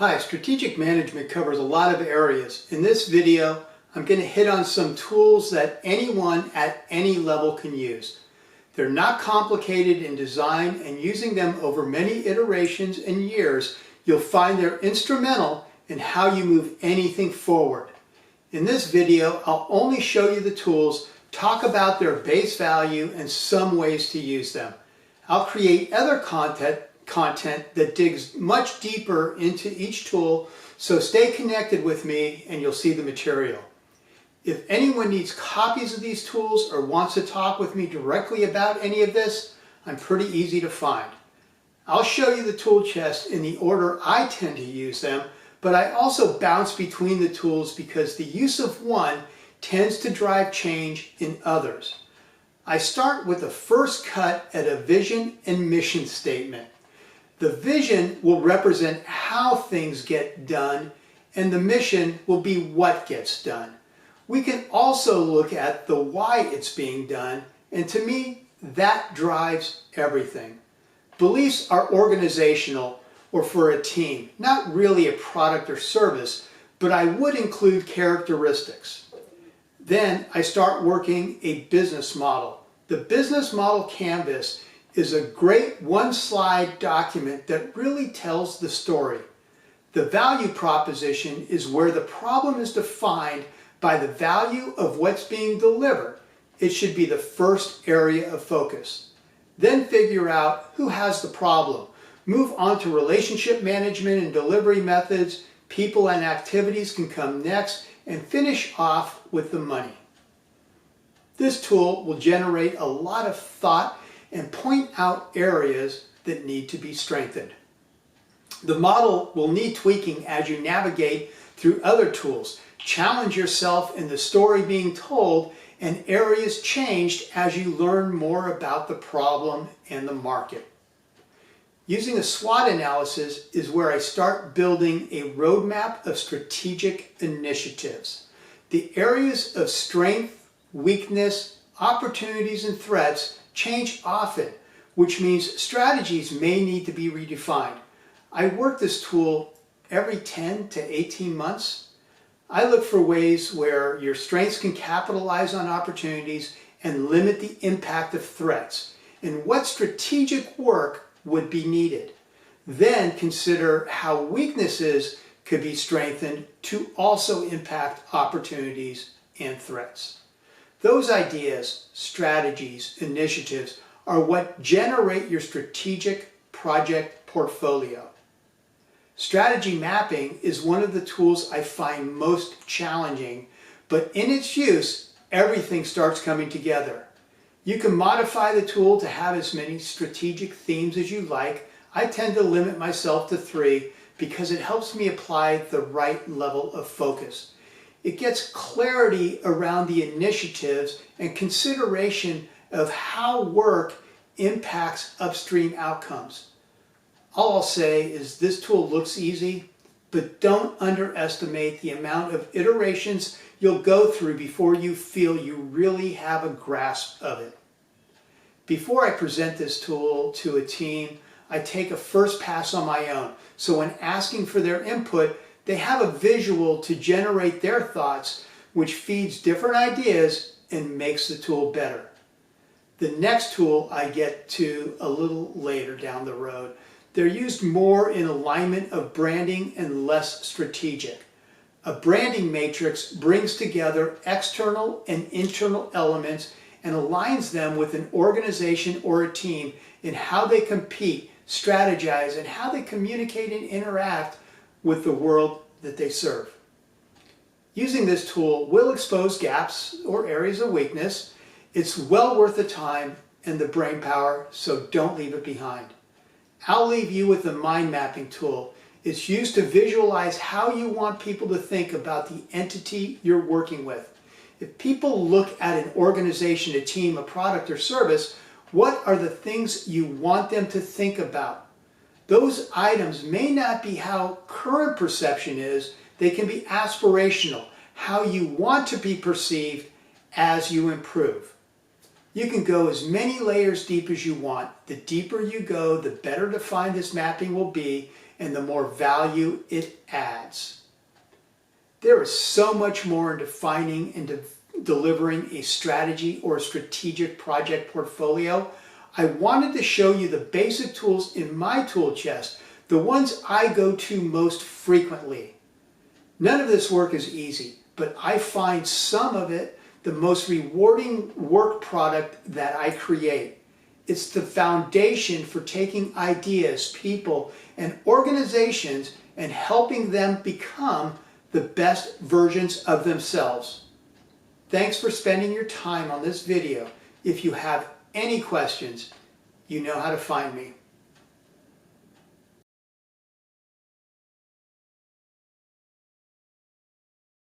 Hi, strategic management covers a lot of areas. In this video, I'm going to hit on some tools that anyone at any level can use. They're not complicated in design, and using them over many iterations and years, you'll find they're instrumental in how you move anything forward. In this video, I'll only show you the tools, talk about their base value, and some ways to use them. I'll create other content that digs much deeper into each tool, so stay connected with me and you'll see the material. If anyone needs copies of these tools or wants to talk with me directly about any of this, I'm pretty easy to find. I'll show you the tool chest in the order I tend to use them, but I also bounce between the tools because the use of one tends to drive change in others. I start with a first cut at a vision and mission statement. The vision will represent how things get done, and the mission will be what gets done. We can also look at the why it's being done, and to me, that drives everything. Beliefs are organizational or for a team, not really a product or service, but I would include characteristics. Then I start working a business model. The business model canvas is a great one-slide document that really tells the story. The value proposition is where the problem is defined by the value of what's being delivered. It should be the first area of focus. Then figure out who has the problem. Move on to relationship management and delivery methods. People and activities can come next, and finish off with the money. This tool will generate a lot of thought and point out areas that need to be strengthened. The model will need tweaking as you navigate through other tools. Challenge yourself in the story being told, and areas changed as you learn more about the problem and the market. Using a SWOT analysis is where I start building a roadmap of strategic initiatives. The areas of strength, weakness, opportunities, and threats change often, which means strategies may need to be redefined. I work this tool every 10 to 18 months. I look for ways where your strengths can capitalize on opportunities and limit the impact of threats, and what strategic work would be needed. Then consider how weaknesses could be strengthened to also impact opportunities and threats. Those ideas, strategies, initiatives are what generate your strategic project portfolio. Strategy mapping is one of the tools I find most challenging, but in its use, everything starts coming together. You can modify the tool to have as many strategic themes as you like. I tend to limit myself to 3 because it helps me apply the right level of focus. It gets clarity around the initiatives and consideration of how work impacts upstream outcomes. All I'll say is this tool looks easy, but don't underestimate the amount of iterations you'll go through before you feel you really have a grasp of it. Before I present this tool to a team, I take a first pass on my own, so when asking for their input, they have a visual to generate their thoughts, which feeds different ideas and makes the tool better. The next tool I get to a little later down the road. They're used more in alignment of branding and less strategic. A branding matrix brings together external and internal elements and aligns them with an organization or a team in how they compete, strategize, and how they communicate and interact with the world that they serve. Using this tool will expose gaps or areas of weakness. It's well worth the time and the brain power, so don't leave it behind. I'll leave you with the mind mapping tool. It's used to visualize how you want people to think about the entity you're working with. If people look at an organization, a team, a product, or service, what are the things you want them to think about? Those items may not be how current perception is. They can be aspirational, how you want to be perceived as you improve. You can go as many layers deep as you want. The deeper you go, the better defined this mapping will be and the more value it adds. There is so much more in defining and delivering a strategy or a strategic project portfolio. I wanted to show you the basic tools in my tool chest, the ones I go to most frequently. None of this work is easy, but I find some of it the most rewarding work product that I create. It's the foundation for taking ideas, people, and organizations and helping them become the best versions of themselves. Thanks for spending your time on this video. If you have any questions, you know how to find me.